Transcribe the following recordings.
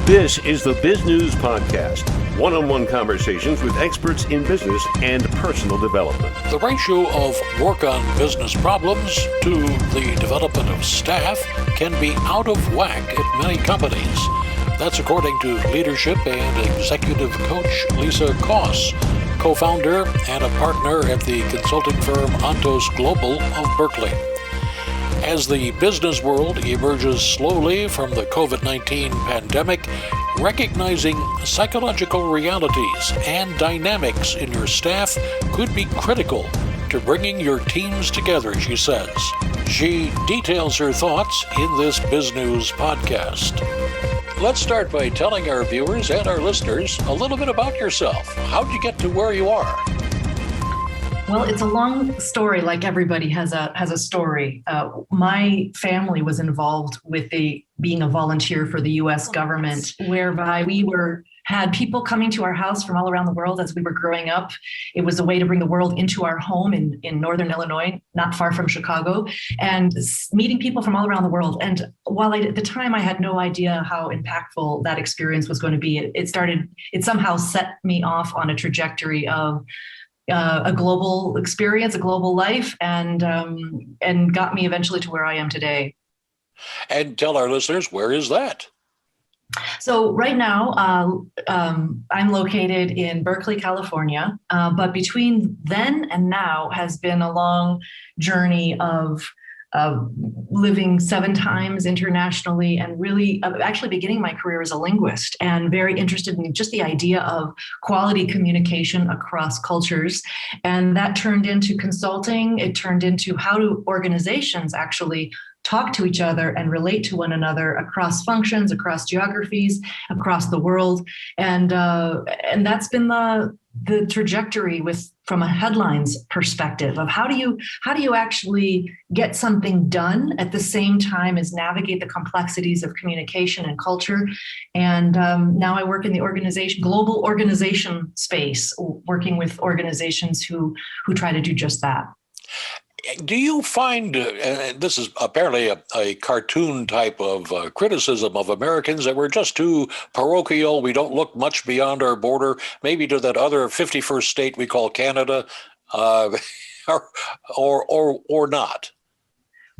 This is the Biz News Podcast, one-on-one conversations with experts in business and personal development. The ratio of work on business problems to the development of staff can be out of whack at many companies. That's according to leadership and executive coach Lisa Koss, co-founder and a partner at the consulting firm Ontos Global of Berkeley. As the business world emerges slowly from the COVID-19 pandemic, recognizing psychological realities and dynamics in your staff could be critical to bringing your teams together, she says. She details her thoughts in this Biz News podcast. Let's start by telling our viewers and our listeners a little bit about yourself. How'd you get to where you are? Well, it's a long story, like everybody has a story. My family was involved with being a volunteer for the U.S. government, whereby we had people coming to our house from all around the world as we were growing up. It was a way to bring the world into our home in northern Illinois, not far from Chicago, and meeting people from all around the world. And while at the time I had no idea how impactful that experience was going to be, it somehow set me off on a trajectory of a global experience, a global life, and got me eventually to where I am today. And tell our listeners, where is that? So right now, I'm located in Berkeley, California, but between then and now has been a long journey of living 7 times internationally and really actually beginning my career as a linguist and very interested in just the idea of quality communication across cultures. And that turned into consulting. It turned into how do organizations actually talk to each other and relate to one another across functions, across geographies, across the world. And that's been the trajectory from a headlines perspective of how do you actually get something done at the same time as navigate the complexities of communication and culture. And now I work in the global organization space, working with organizations who try to do just that. Do you find, and this is apparently a cartoon type of criticism of Americans, that we're just too parochial, we don't look much beyond our border, maybe to that other 51st state we call Canada, or not?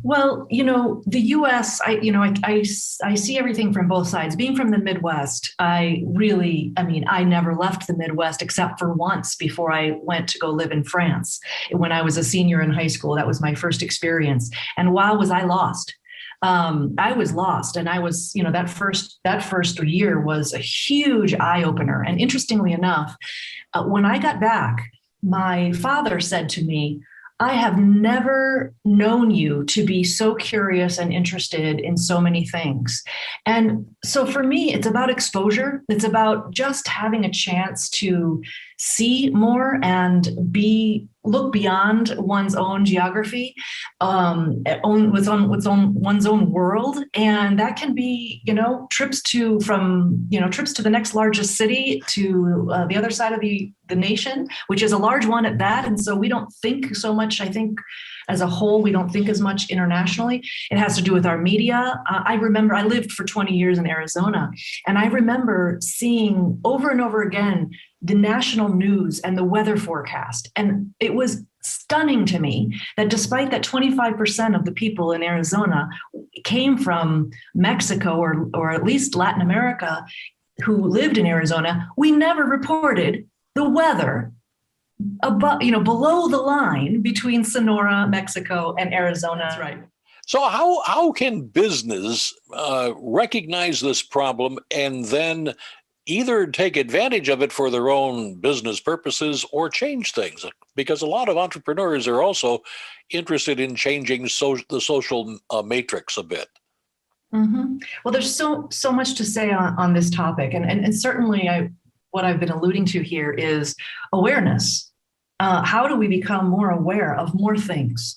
Well, the U.S., I see everything from both sides. Being from the Midwest, I never left the Midwest except for once before I went to go live in France. When I was a senior in high school, that was my first experience. And wow, was I lost. I was lost. And I was, that first year was a huge eye opener. And interestingly enough, when I got back, my father said to me, I have never known you to be so curious and interested in so many things. And so for me, it's about exposure. It's about just having a chance to see more and look beyond one's own geography, one's own world. And that can be, trips to the next largest city to the other side of the nation, which is a large one at that. And so we don't think so much, I think, as a whole, we don't think as much internationally. It has to do with our media. I remember I lived for 20 years in Arizona, and I remember seeing over and over again the national news and the weather forecast. And it was stunning to me that despite that 25% of the people in Arizona came from Mexico or at least Latin America who lived in Arizona, we never reported the weather below the line between Sonora, Mexico, and Arizona. That's right. So how can business recognize this problem and then either take advantage of it for their own business purposes or change things? Because a lot of entrepreneurs are also interested in changing the social matrix a bit. Mm-hmm. Well, there's so much to say on this topic. And certainly what I've been alluding to here is awareness. How do we become more aware of more things?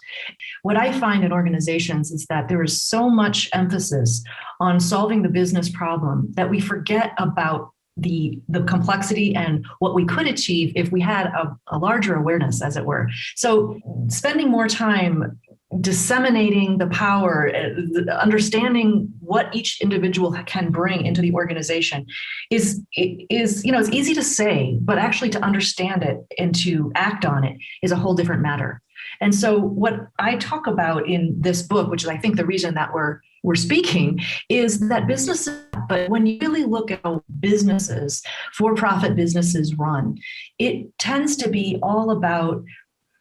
What I find in organizations is that there is so much emphasis on solving the business problem that we forget about the complexity and what we could achieve if we had a larger awareness, as it were. So spending more time disseminating the power, understanding what each individual can bring into the organization is it's easy to say, but actually to understand it and to act on it is a whole different matter. And so what I talk about in this book, which is I think the reason that we're speaking, is that businesses, but when you really look at how businesses, for-profit businesses run, it tends to be all about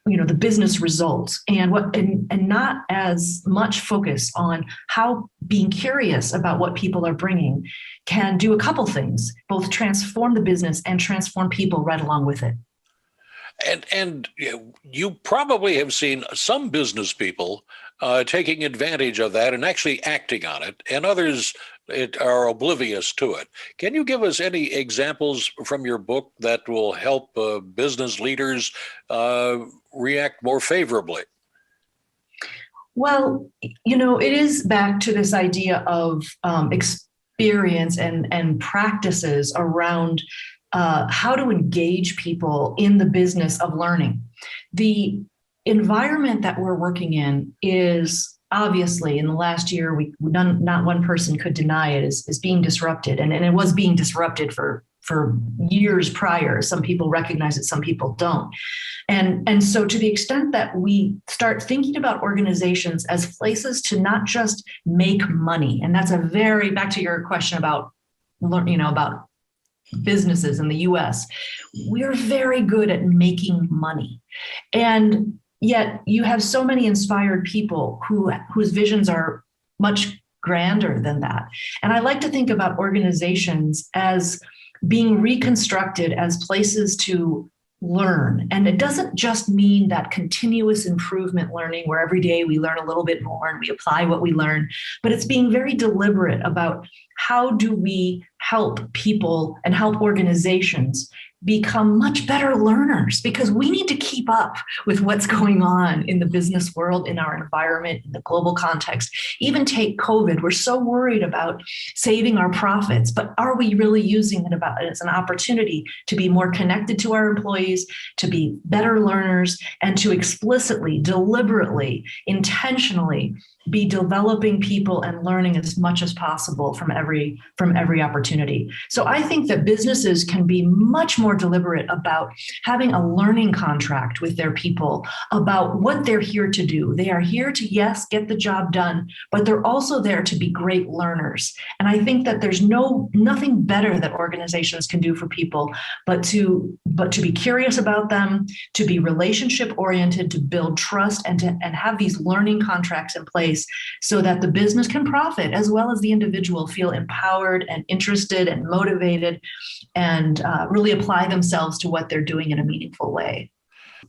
the business results and not as much focus on how being curious about what people are bringing can do a couple things, both transform the business and transform people right along with it. And you probably have seen some business people taking advantage of that and actually acting on it, and others are oblivious to it. Can you give us any examples from your book that will help business leaders react more favorably? Well, it is back to this idea of experience and practices around how to engage people in the business of learning. The environment that we're working in is obviously, in the last year, not one person could deny it, is being disrupted. And it was being disrupted for years prior. Some people recognize it, some people don't. And so to the extent that we start thinking about organizations as places to not just make money, and that's back to your question about businesses in the US, we're very good at making money. And yet you have so many inspired people whose visions are much grander than that. And I like to think about organizations as being reconstructed as places to learn. And it doesn't just mean that continuous improvement learning where every day we learn a little bit more and we apply what we learn, but it's being very deliberate about how do we help people and help organizations become much better learners, because we need to keep up with what's going on in the business world, in our environment, in the global context. Even take COVID, we're so worried about saving our profits, but are we really using it as an opportunity to be more connected to our employees, to be better learners, and to explicitly, deliberately, intentionally be developing people and learning as much as possible from every opportunity. So I think that businesses can be much more deliberate about having a learning contract with their people about what they're here to do. They are here to, yes, get the job done, but they're also there to be great learners. And I think that there's nothing better that organizations can do for people but to be curious about them, to be relationship oriented, to build trust, and have these learning contracts in place so that the business can profit as well as the individual feel empowered and interested and motivated and really apply themselves to what they're doing in a meaningful way.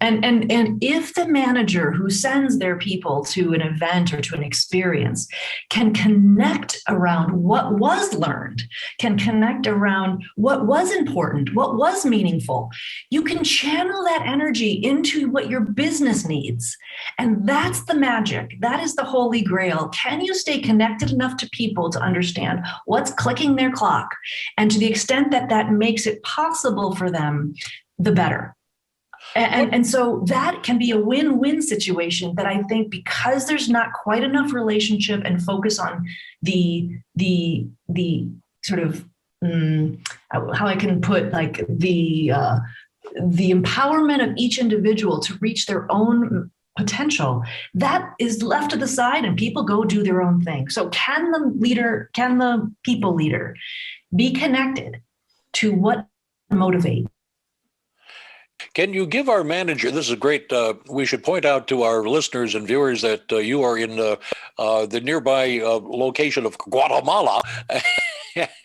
And if the manager who sends their people to an event or to an experience can connect around what was learned, can connect around what was important, what was meaningful, you can channel that energy into what your business needs. And that's the magic. That is the holy grail. Can you stay connected enough to people to understand what's clicking their clock? And to the extent that that makes it possible for them, the better. And so that can be a win-win situation that I think, because there's not quite enough relationship and focus on the sort of how I can put like the empowerment of each individual to reach their own potential, that is left to the side and people go do their own thing. So can the people leader be connected to what motivates? Can you give our manager, this is great, we should point out to our listeners and viewers that you are in the nearby location of Guatemala,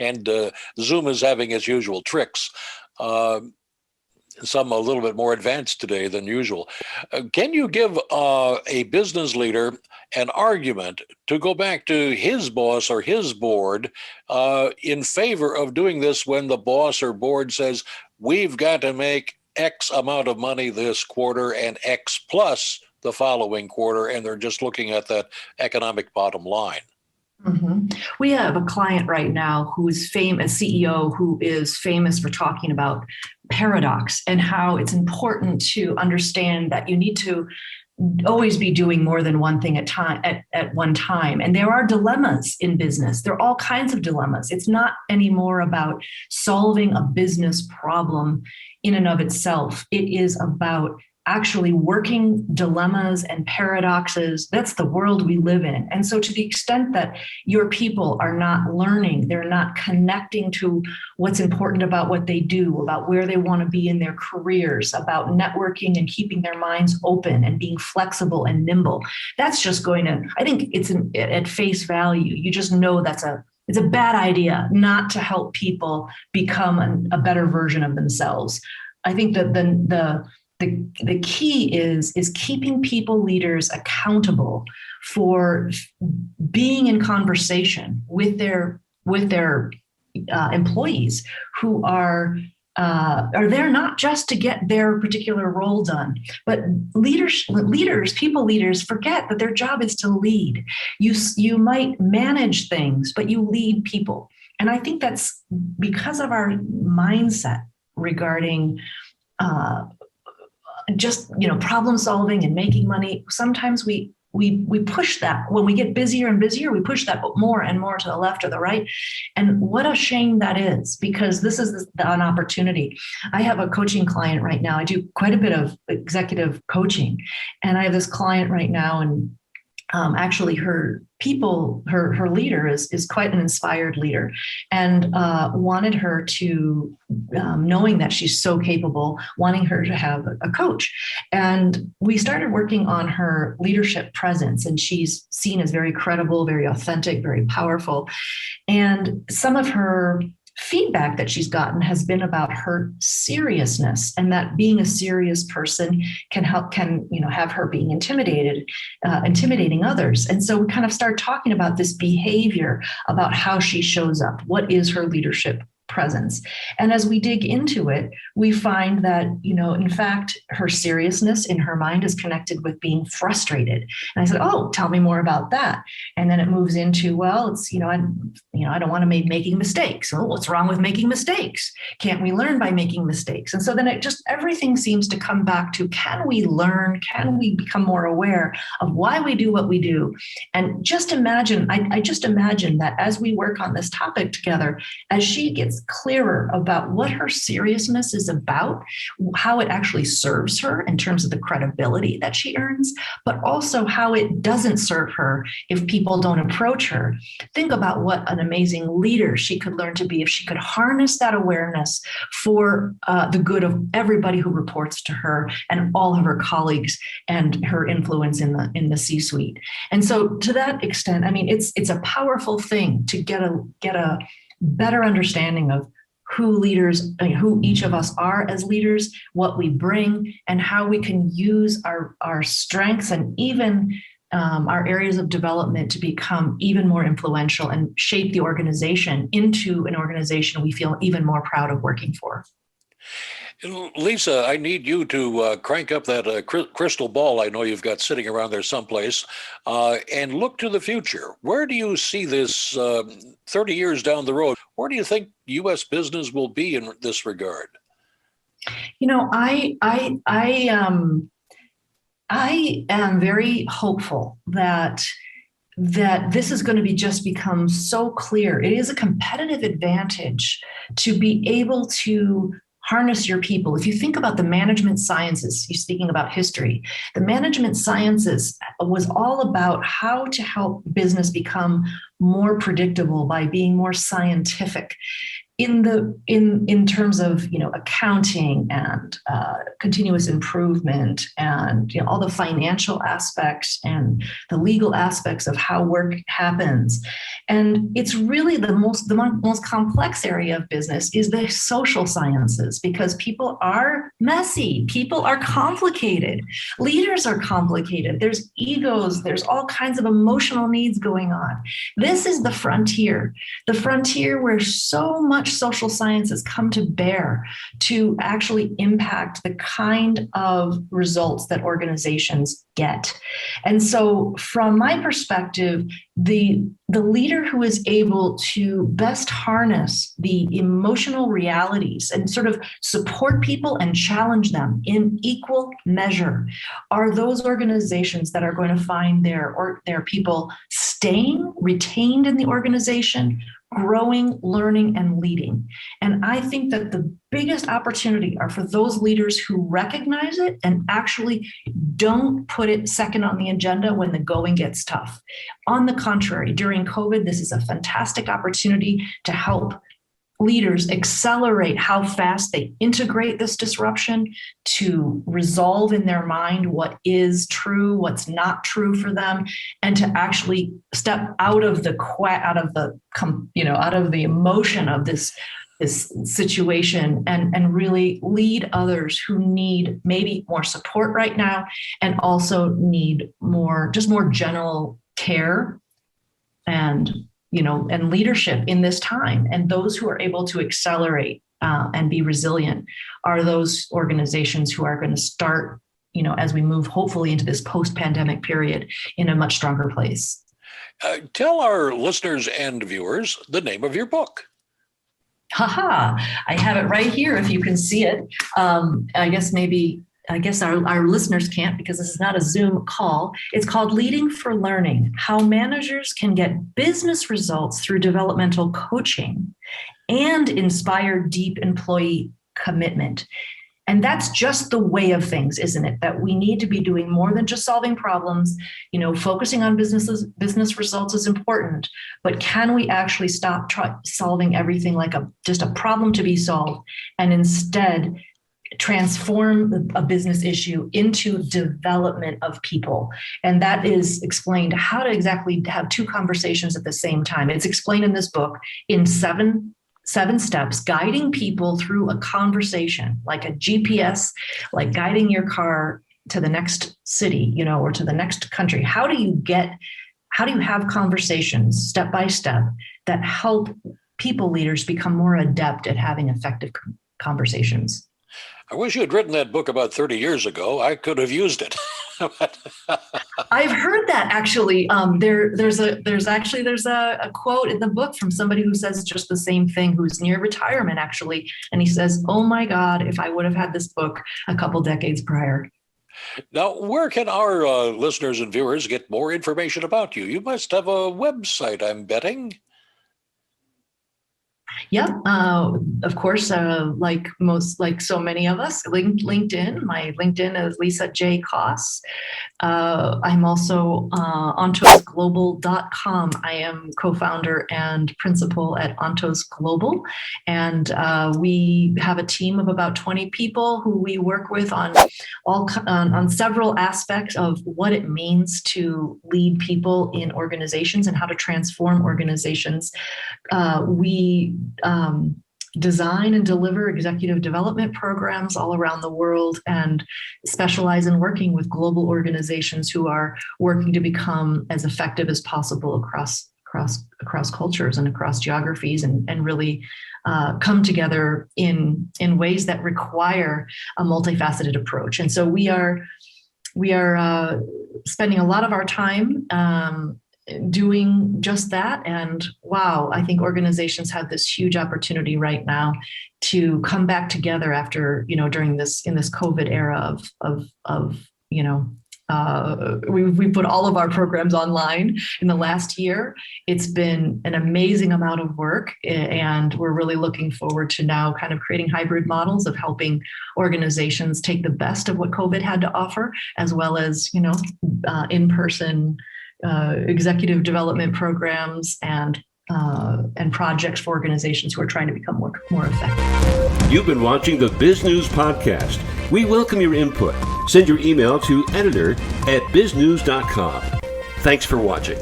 and Zoom is having its usual tricks, some a little bit more advanced today than usual. Can you give a business leader an argument to go back to his boss or his board in favor of doing this when the boss or board says, we've got to make X amount of money this quarter and X plus the following quarter, and they're just looking at that economic bottom line? Mm-hmm. We have a client right now who is a CEO who is famous for talking about paradox and how it's important to understand that you need to always be doing more than one thing at one time. And there are dilemmas in business. There are all kinds of dilemmas. It's not anymore about solving a business problem in and of itself. It is about actually working dilemmas and paradoxes. That's the world we live in. And so to the extent that your people are not learning, they're not connecting to what's important about what they do, about where they want to be in their careers, about networking and keeping their minds open and being flexible and nimble, that's just going to, I think it's at face value. You just know it's a bad idea not to help people become a better version of themselves. I think that the key is keeping people leaders accountable for being in conversation with their employees who are there not just to get their particular role done, but people leaders forget that their job is to lead. You might manage things, but you lead people. And I think that's because of our mindset regarding just problem solving and making money. Sometimes we push that when we get busier and busier. We push that more and more to the left or the right, and what a shame that is, because this is an opportunity. I have a coaching client right now. I do quite a bit of executive coaching, and I have this client right now, and actually her leader is quite an inspired leader, and wanted her to, knowing that she's so capable, wanting her to have a coach. And we started working on her leadership presence, and she's seen as very credible, very authentic, very powerful. And some of her feedback that she's gotten has been about her seriousness, and that being a serious person can have her being intimidating others. And so we kind of start talking about this behavior, about how she shows up. What is her leadership presence? And as we dig into it, we find that, in fact, her seriousness in her mind is connected with being frustrated. And I said, oh, tell me more about that. And then it moves into, well, it's, I don't want to be making mistakes. Well, what's wrong with making mistakes? Can't we learn by making mistakes? And so then everything seems to come back to, can we learn? Can we become more aware of why we do what we do? And just imagine, I just imagine that as we work on this topic together, as she gets clearer about what her seriousness is about, how it actually serves her in terms of the credibility that she earns, but also how it doesn't serve her if people don't approach her. Think about what an amazing leader she could learn to be if she could harness that awareness for the good of everybody who reports to her and all of her colleagues and her influence in the C-suite. And so to that extent, I mean, it's a powerful thing to get a better understanding of who each of us are as leaders, what we bring, and how we can use our strengths and even our areas of development to become even more influential and shape the organization into an organization we feel even more proud of working for. Lisa, I need you to crank up that crystal ball I know you've got sitting around there someplace, and look to the future. Where do you see this 30 years down the road? Where do you think U.S. business will be in this regard? I am very hopeful that this is going to become so clear. It is a competitive advantage to be able to harness your people. If you think about the management sciences, you're speaking about history, the management sciences was all about how to help business become more predictable by being more scientific in terms of accounting and continuous improvement and all the financial aspects and the legal aspects of how work happens. And it's really the most complex area of business is the social sciences, because people are messy, people are complicated, leaders are complicated, there's egos, there's all kinds of emotional needs going on. This is the frontier where so much social sciences come to bear to actually impact the kind of results that organizations get. And so from my perspective, the leader who is able to best harness the emotional realities and sort of support people and challenge them in equal measure are those organizations that are going to find their people staying retained in the organization, growing, learning, and leading. And I think that the biggest opportunity are for those leaders who recognize it and actually don't put it second on the agenda when the going gets tough. On the contrary, during COVID, this is a fantastic opportunity to help leaders accelerate how fast they integrate this disruption, to resolve in their mind what is true, what's not true for them, and to actually step out of the emotion of this situation and really lead others who need maybe more support right now and also need more general care and leadership in this time. And those who are able to accelerate and be resilient are those organizations who are going to start, as we move hopefully into this post-pandemic period, in a much stronger place. Tell our listeners and viewers the name of your book. I have it right here if you can see it. I guess our listeners can't because this is not a Zoom call. It's called Leading for Learning: How Managers Can Get Business Results Through Developmental Coaching and Inspire Deep Employee Commitment. And that's just the way of things, isn't it? That we need to be doing more than just solving problems. Focusing on business results is important, but can we actually stop solving everything like just a problem to be solved and instead transform a business issue into development of people? And that is explained how to exactly have two conversations at the same time. It's explained in this book in seven steps, guiding people through a conversation, like a GPS, like guiding your car to the next city, or to the next country. How do you have conversations step by step that help people leaders become more adept at having effective conversations? I wish you had written that book about 30 years ago. I could have used it. I've heard that actually. There's a quote in the book from somebody who says just the same thing, who's near retirement actually, and he says, "Oh my God, if I would have had this book a couple decades prior." Now, where can our listeners and viewers get more information about you? You must have a website, I'm betting. Yeah, of course, like so many of us, LinkedIn. My LinkedIn is Lisa J. Koss. I'm also ontosglobal.com. I am co-founder and principal at Ontos Global. And we have a team of about 20 people who we work with on several aspects of what it means to lead people in organizations and how to transform organizations. We design and deliver executive development programs all around the world and specialize in working with global organizations who are working to become as effective as possible across cultures and across geographies and really come together in ways that require a multifaceted approach. And so we are spending a lot of our time doing just that. And wow, I think organizations have this huge opportunity right now to come back together after, during this COVID era we put all of our programs online in the last year. It's been an amazing amount of work, and we're really looking forward to now kind of creating hybrid models of helping organizations take the best of what COVID had to offer, as well as, in-person executive development programs and projects for organizations who are trying to become more effective. You've been watching the Biz News Podcast. We welcome your input. Send your email to editor@biznews.com. Thanks for watching.